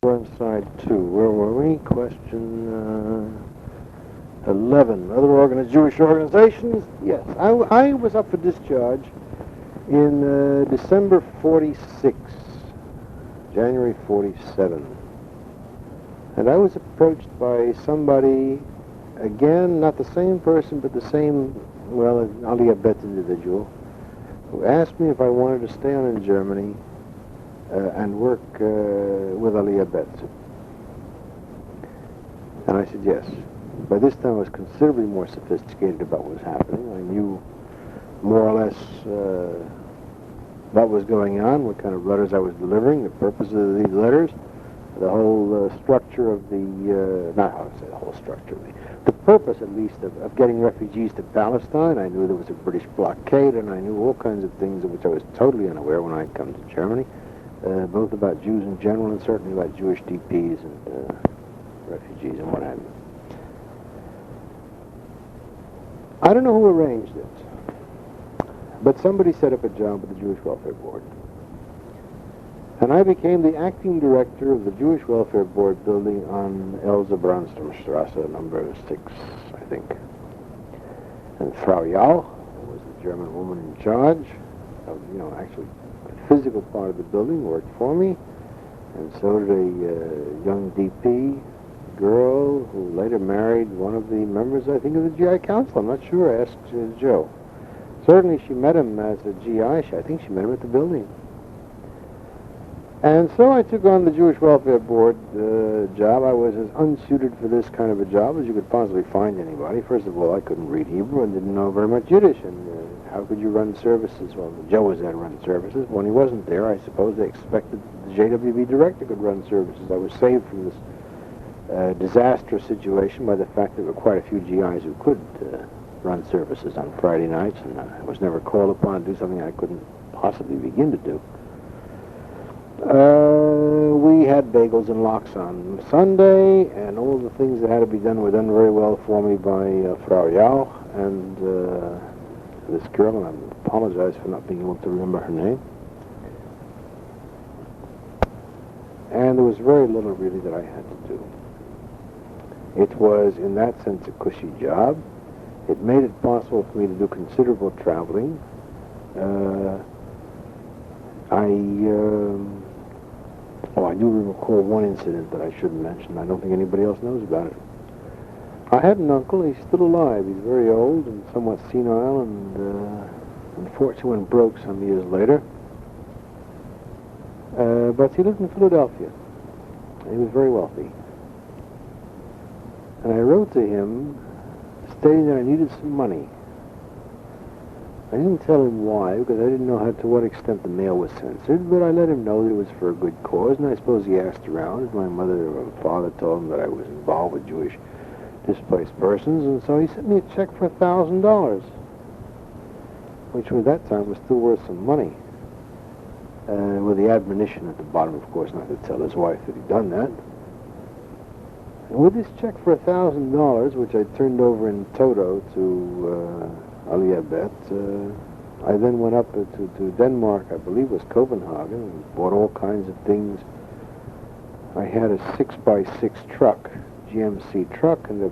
We're on side 2. Where were we? Question 11. Other Jewish organizations? Yes. I was up for discharge in December 46, January 47. And I was approached by somebody, again, not the same person, but the same, well, an Aliyah Bet individual, who asked me if I wanted to stay on in Germany and work with Aliyah Bet. And I said yes. By this time I was considerably more sophisticated about what was happening. I knew more or less what was going on, what kind of letters I was delivering, the purpose of these letters, the whole structure of the, not how to say the whole structure, the purpose at least of getting refugees to Palestine. I knew there was a British blockade, and I knew all kinds of things of which I was totally unaware when I had come to Germany, both about Jews in general and certainly about Jewish DPs and refugees and what have you. I don't know who arranged it, but somebody set up a job with the Jewish Welfare Board. And I became the acting director of the Jewish Welfare Board building on Elsa-Brandstromstrasse, number 6, I think. And Frau Jauch was the German woman in charge of, actually the physical part of the building, worked for me. And so did a young DP girl who later married one of the members, I think, of the GI Council. I'm not sure. I asked Joe. Certainly she met him as a GI. I think she met him at the building. And so I took on the Jewish Welfare Board job. I was as unsuited for this kind of a job as you could possibly find anybody. First of all, I couldn't read Hebrew and didn't know very much Yiddish. And how could you run services? Well, Joe was there to run services. When he wasn't there, I suppose they expected the JWB director could run services. I was saved from this disastrous situation by the fact that there were quite a few GIs who could run services on Friday nights, and I was never called upon to do something I couldn't possibly begin to do. We had bagels and lox on Sunday, and all the things that had to be done were done very well for me by Frau Jauch and this girl, and I apologize for not being able to remember her name. And there was very little really that I had to do. It was, in that sense, a cushy job. It made it possible for me to do considerable traveling. I do recall one incident that I shouldn't mention. I don't think anybody else knows about it. I had an uncle. He's still alive. He's very old and somewhat senile, and unfortunately went broke some years later. But he lived in Philadelphia. He was very wealthy. And I wrote to him stating that I needed some money. I didn't tell him why, because I didn't know to what extent the mail was censored, but I let him know that it was for a good cause, and I suppose he asked around, as my mother or father told him that I was involved with Jewish displaced persons, and so he sent me a check for $1,000, which at that time was still worth some money, with the admonition at the bottom, of course, not to tell his wife that he'd done that. And with this check for $1,000, which I turned over in toto to Aliyah Bet, I then went up to Denmark, I believe it was Copenhagen, and bought all kinds of things. I had a 6x6 truck, GMC truck, and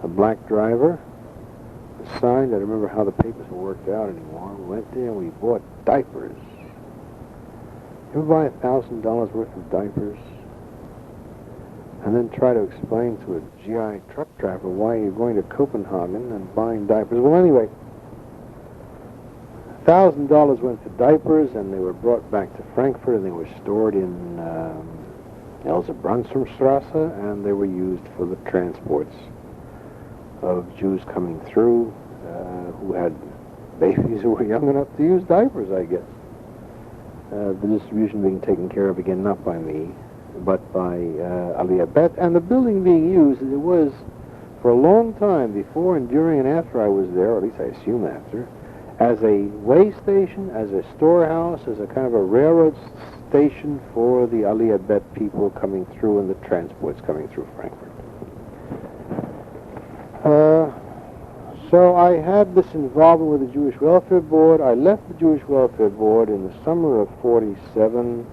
a black driver, a sign. I don't remember how the papers were worked out anymore. We went there and we bought diapers. You ever buy $1,000 worth of diapers? And then try to explain to a GI truck driver why you're going to Copenhagen and buying diapers. Well, anyway, $1,000 went for diapers, and they were brought back to Frankfurt, and they were stored in Elsa-Brandstromstrasse, and they were used for the transports of Jews coming through who had babies who were young enough to use diapers, I guess. The distribution being taken care of, again, not by me, but by Aliyah Bet, and the building being used, it was for a long time, before and during and after I was there, or at least I assume after, as a way station, as a storehouse, as a kind of a railroad station for the Aliyah Bet people coming through and the transports coming through Frankfurt. So I had this involvement with the Jewish Welfare Board. I left the Jewish Welfare Board in the summer of 47.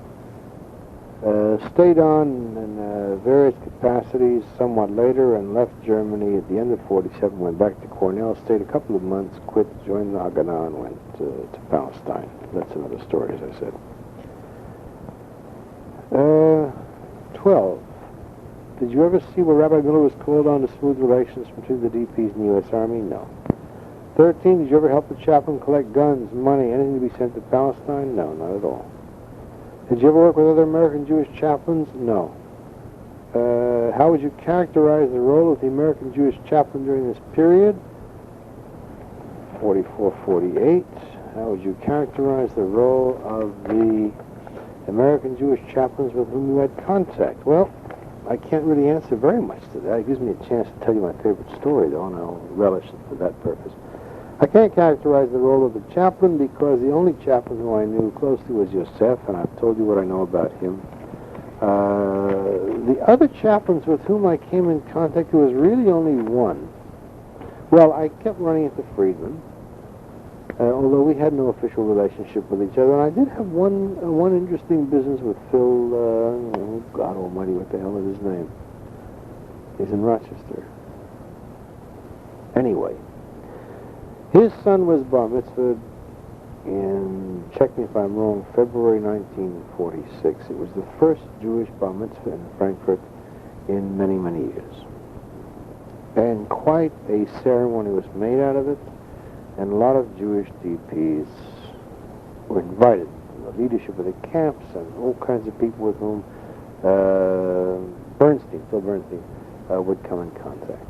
Stayed on in various capacities somewhat later and left Germany at the end of 47, went back to Cornell, stayed a couple of months, quit, joined the Haganah, and went to Palestine. That's another story, as I said. 12. Did you ever see where Rabbi Miller was called on to smooth relations between the DPs and the U.S. Army? No. 13. Did you ever help the chaplain collect guns, money, anything to be sent to Palestine? No, not at all. Did you ever work with other American Jewish chaplains? No. How would you characterize the role of the American Jewish chaplain during this period? 44-48. How would you characterize the role of the American Jewish chaplains with whom you had contact? Well, I can't really answer very much to that. It gives me a chance to tell you my favorite story, though, and I'll relish it for that purpose. I can't characterize the role of the chaplain because the only chaplain who I knew closely was Yosef, and I've told you what I know about him. The other chaplains with whom I came in contact, there was really only one. Well, I kept running into Friedman, although we had no official relationship with each other. And I did have one interesting business with Phil, oh God almighty, what the hell is his name? He's in Rochester. Anyway, his son was bar mitzvahed in, check me if I'm wrong, February 1946. It was the first Jewish bar mitzvah in Frankfurt in many, many years. And quite a ceremony was made out of it, and a lot of Jewish DPs were invited from the leadership of the camps and all kinds of people with whom Phil Bernstein, would come in contact.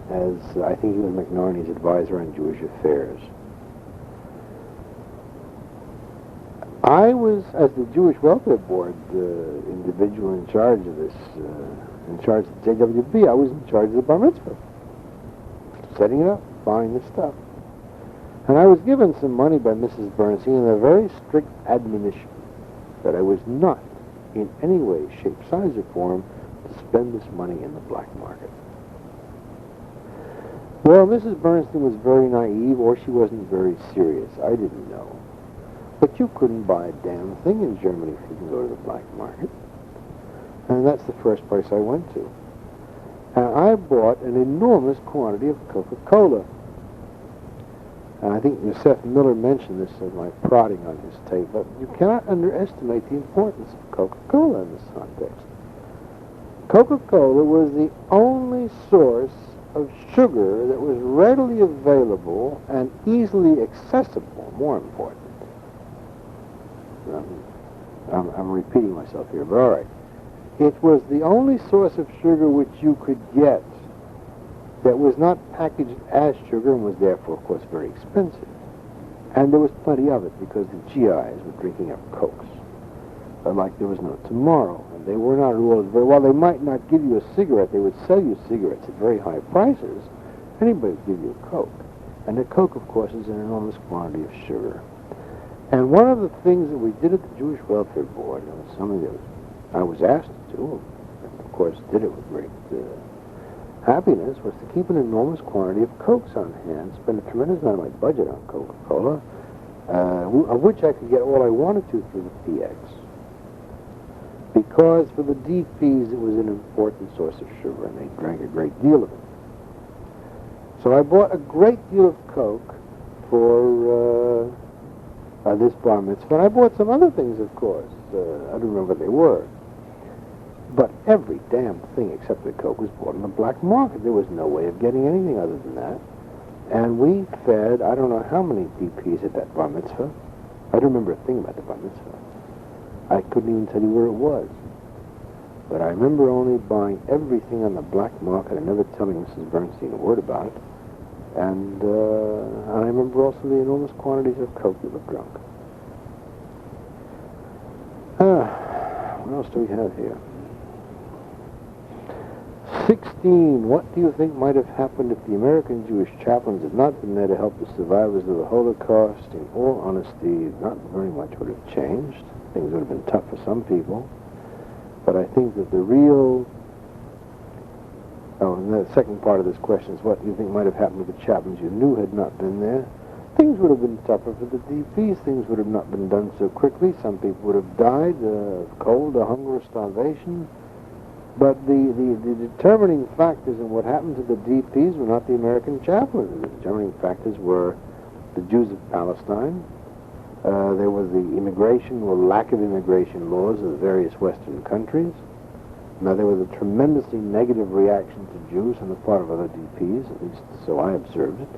As I think he was McNarney's advisor on Jewish affairs. I was, as the Jewish Welfare Board individual in charge of this, in charge of the JWB, I was in charge of the bar mitzvah. Setting it up, buying the stuff. And I was given some money by Mrs. Bernstein and a very strict admonition that I was not in any way, shape, size, or form to spend this money in the black market. Well, Mrs. Bernstein was very naive, or she wasn't very serious. I didn't know. But you couldn't buy a damn thing in Germany if you could go to the black market. And that's the first place I went to. And I bought an enormous quantity of Coca-Cola. And I think Yosef Miller mentioned this in my prodding on his tape, but you cannot underestimate the importance of Coca-Cola in this context. Coca-Cola was the only source of sugar that was readily available and easily accessible, more important. I'm repeating myself here, but all right. It was the only source of sugar which you could get that was not packaged as sugar and was therefore, of course, very expensive. And there was plenty of it because the GIs were drinking up Cokes like there was no tomorrow. And they were not at all very, while they might not give you a cigarette, they would sell you cigarettes at very high prices. Anybody would give you a Coke. And the Coke, of course, is an enormous quantity of sugar. And one of the things that we did at the Jewish Welfare Board, and it was something that I was asked to do, and of course did it with great happiness, was to keep an enormous quantity of Cokes on hand, spend a tremendous amount of my budget on Coca-Cola, of which I could get all I wanted to through the PX. Because for the DPs it was an important source of sugar, and they drank a great deal of it. So I bought a great deal of Coke for this bar mitzvah, and I bought some other things, of course. I don't remember what they were. But every damn thing except the Coke was bought on the black market. There was no way of getting anything other than that. And we fed, I don't know how many DPs at that bar mitzvah. I don't remember a thing about the bar mitzvah. I couldn't even tell you where it was. But I remember only buying everything on the black market and never telling Mrs. Bernstein a word about it. And I remember also the enormous quantities of Coke that were drunk. What else do we have here? 16. What do you think might have happened if the American Jewish chaplains had not been there to help the survivors of the Holocaust? In all honesty, not very much would have changed. Things would have been tough for some people. But I think that the real... Oh, and the second part of this question is what do you think might have happened if the chaplains you knew had not been there? things would have been tougher for the DPs. Things would have not been done so quickly. Some people would have died of cold, or hunger, or starvation. But the determining factors in what happened to the DPs were not the American chaplains. The determining factors were the Jews of Palestine. There was the immigration or lack of immigration laws of the various Western countries. Now, there was a tremendously negative reaction to Jews on the part of other DPs, at least so I observed it.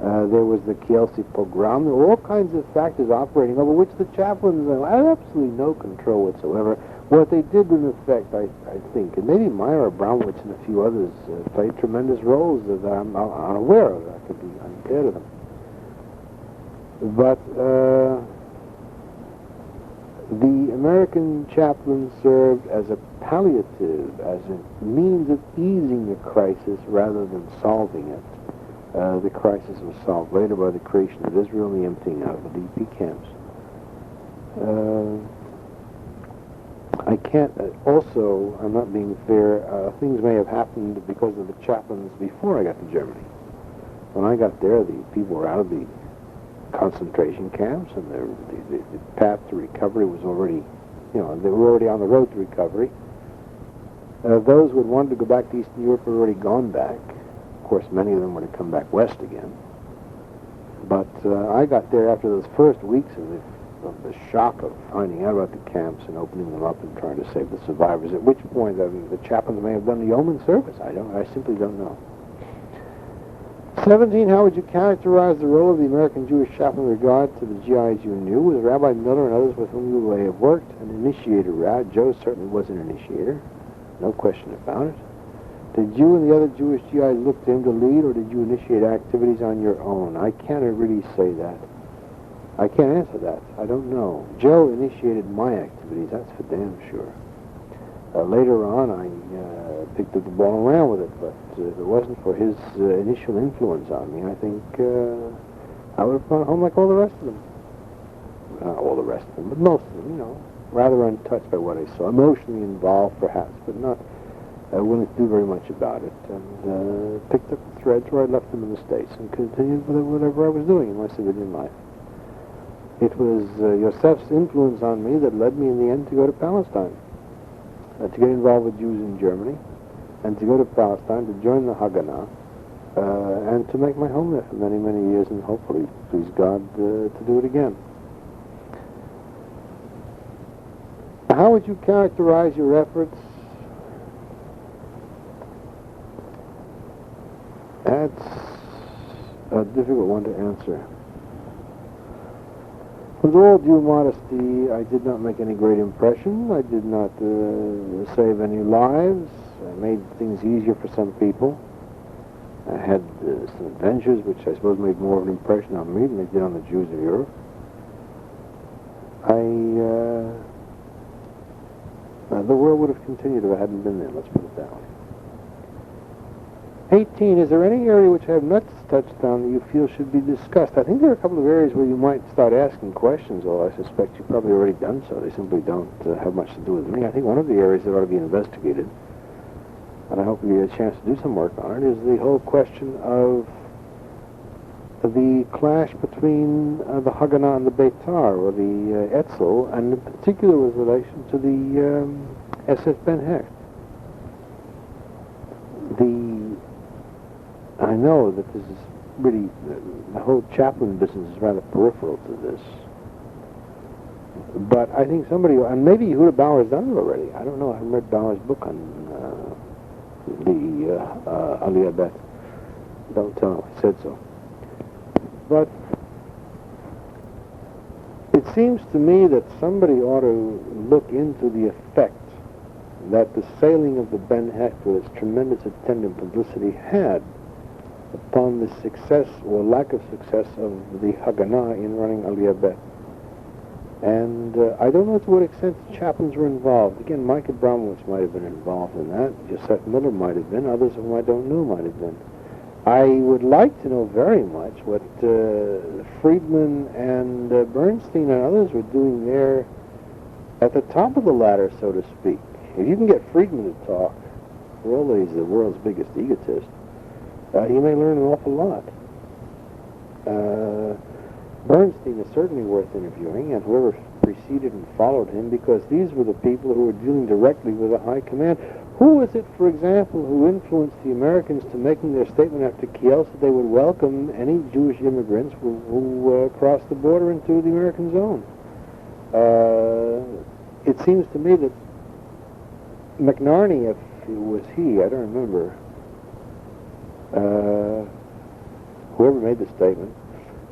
There was the Kielce pogrom. There were all kinds of factors operating over which the chaplains had absolutely no control whatsoever. What they did, in effect, I think, and maybe Meyer Abramowitz and a few others played tremendous roles that I'm unaware of. I could be unfair to them. But the American chaplain served as a palliative, as a means of easing the crisis rather than solving it. The crisis was solved later by the creation of Israel and the emptying out of the DP camps. I can't, also, I'm not being fair, things may have happened because of the chaplains before I got to Germany. When I got there, the people were out of the concentration camps, and the path to recovery was already, they were already on the road to recovery. Those who had wanted to go back to Eastern Europe had already gone back. Of course, many of them would have come back west again. But I got there after those first weeks of the shock of finding out about the camps and opening them up and trying to save the survivors, at which point the chaplains may have done the yeoman service. I simply don't know. 17, how would you characterize the role of the American Jewish chaplain in regard to the GIs you knew? Was Rabbi Miller and others with whom you may have worked an initiator? Joe certainly was an initiator, no question about it. Did you and the other Jewish GIs look to him to lead, or did you initiate activities on your own? I can't really say that. I can't answer that. I don't know. Joe initiated my activities, that's for damn sure. Later on, I picked up the ball and ran with it, but if it wasn't for his initial influence on me, I think I would have gone home like all the rest of them. Not all the rest of them, but most of them, rather untouched by what I saw. Emotionally involved, perhaps, but not willing to do very much about it. And picked up the threads where I left them in the States and continued with whatever I was doing in my civilian life. It was Yosef's influence on me that led me in the end to go to Palestine. To get involved with Jews in Germany, and to go to Palestine, to join the Haganah, and to make my home there for many, many years, and hopefully, please God, to do it again. How would you characterize your efforts? That's a difficult one to answer. With all due modesty, I did not make any great impression. I did not save any lives. I made things easier for some people. I had some adventures which I suppose made more of an impression on me than they did on the Jews of Europe. The world would have continued if I hadn't been there, let's put it that way. 18, is there any area which I have not touched on that you feel should be discussed? I think there are a couple of areas where you might start asking questions, although I suspect you've probably already done so. They simply don't have much to do with me. I think one of the areas that ought to be investigated, and I hope we get a chance to do some work on it, is the whole question of the clash between the Haganah and the Beitar, or the Etzel, and in particular with relation to the SF Ben Hecht. I know that this is really, the whole chaplain business is rather peripheral to this. But I think somebody, and maybe Yehuda Bauer's done it already. I don't know, I haven't read Bauer's book on the Aliyah Bet. Don't tell him I said so. But it seems to me that somebody ought to look into the effect that the sailing of the Ben Hecht with its tremendous attendant publicity had upon the success or lack of success of the Haganah in running Aliyah Bet. And I don't know to what extent the chaplains were involved. Again, Mike Abramowitz might have been involved in that. Joseph Miller might have been. Others whom I don't know might have been. I would like to know very much what Friedman and Bernstein and others were doing there at the top of the ladder, so to speak. If you can get Friedman to talk, for all that he's the world's biggest egotist, you may learn an awful lot. Bernstein is certainly worth interviewing, and whoever preceded and followed him, because these were the people who were dealing directly with the high command. Who was it, for example, who influenced the Americans to making their statement after Kiel that they would welcome any Jewish immigrants who crossed the border into the American zone? It seems to me that McNarney, if it was he, I don't remember, whoever made the statement,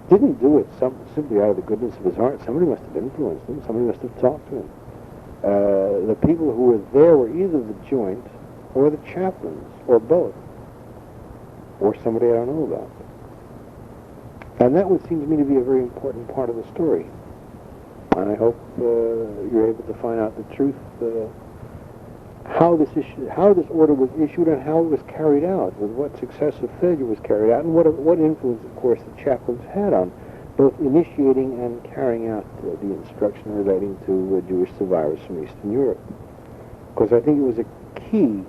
didn't do it simply out of the goodness of his heart. Somebody must have influenced him. Somebody must have talked to him. The people who were there were either the joint or the chaplains, or both, or somebody I don't know about. And that would seem to me to be a very important part of the story. And I hope you're able to find out the truth, how this order was issued and how it was carried out, with what success or failure was carried out, and what influence, of course, the chaplains had on both initiating and carrying out the instruction relating to Jewish survivors from Eastern Europe. Because I think it was a key.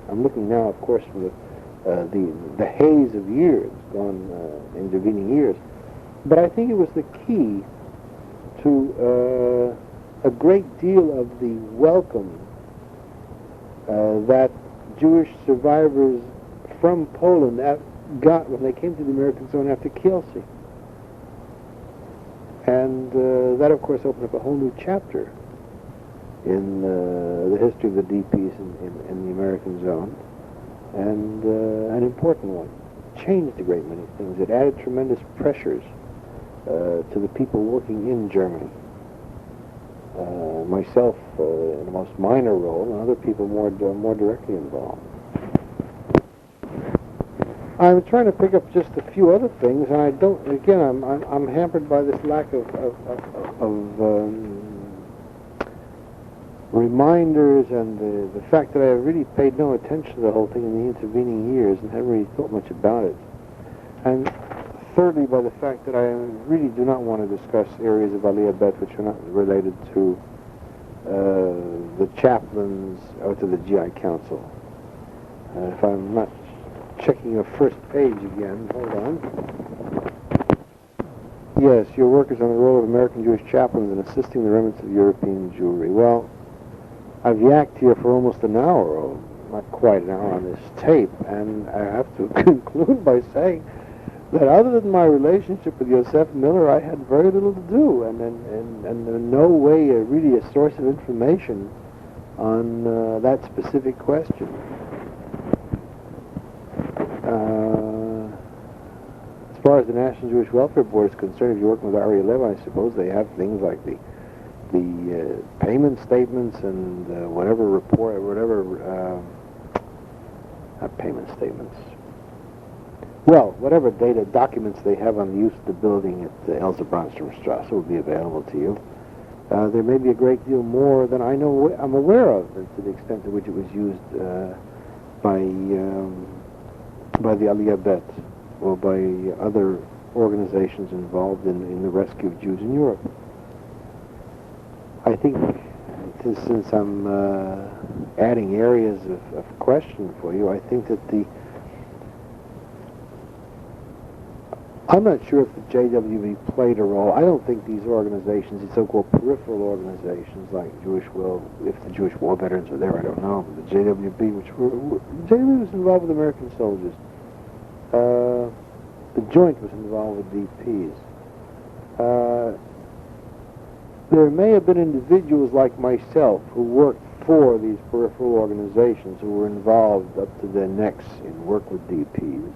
I'm looking now, of course, from the haze of years, intervening years, but I think it was the key to a great deal of the welcome that Jewish survivors from Poland got when they came to the American zone after Kielce. And that, of course, opened up a whole new chapter in the history of the DPs in the American zone, and an important one. It changed a great many things. It added tremendous pressures to the people working in Germany. Myself in the most minor role, and other people more directly involved. I'm trying to pick up just a few other things, and I don't. Again, I'm hampered by this lack of reminders, and the fact that I really paid no attention to the whole thing in the intervening years and haven't really thought much about it. And thirdly, by the fact that I really do not want to discuss areas of Aliyah Bet which are not related to the chaplains or to the GI Council. If I'm not checking your first page again, hold on. Yes, your work is on the role of American Jewish chaplains in assisting the remnants of European Jewry. Well, I've yacked here for almost an hour, or not quite an hour on this tape, and I have to conclude by saying that other than my relationship with Yosef Miller, I had very little to do, and in no way really a source of information on that specific question. As far as the National Jewish Welfare Board is concerned, if you're working with Aryeh Lev, I suppose they have things like the payment statements and whatever report, not payment statements. Well, whatever data documents they have on the use of the building at Elsa Brandstromstrasse will be available to you. There may be a great deal more than I'm aware of, to the extent to which it was used by the Aliyah Bet or by other organizations involved in the rescue of Jews in Europe. I think, since I'm adding areas of question for you, I think that I'm not sure if the JWB played a role. I don't think these organizations, these so-called peripheral organizations like if the Jewish war veterans were there, I don't know, but the JWB, JWB was involved with American soldiers. The Joint was involved with DPs. There may have been individuals like myself who worked for these peripheral organizations who were involved up to their necks in work with DPs.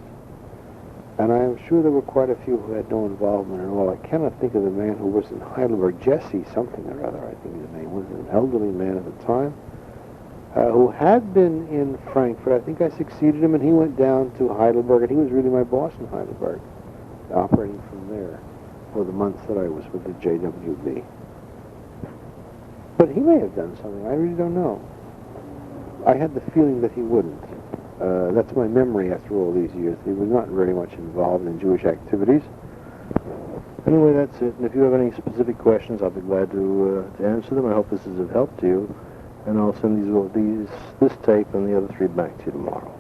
And I am sure there were quite a few who had no involvement at all. I cannot think of the man who was in Heidelberg, Jesse something or other, I think his name was, an elderly man at the time, who had been in Frankfurt. I think I succeeded him, and he went down to Heidelberg, and he was really my boss in Heidelberg, operating from there for the months that I was with the JWB. But he may have done something. I really don't know. I had the feeling that he wouldn't. That's my memory after all these years. He was not very much involved in Jewish activities. Anyway, that's it. And if you have any specific questions, I'll be glad to answer them. I hope this is of help to you. And I'll send this tape and the other 3 back to you tomorrow.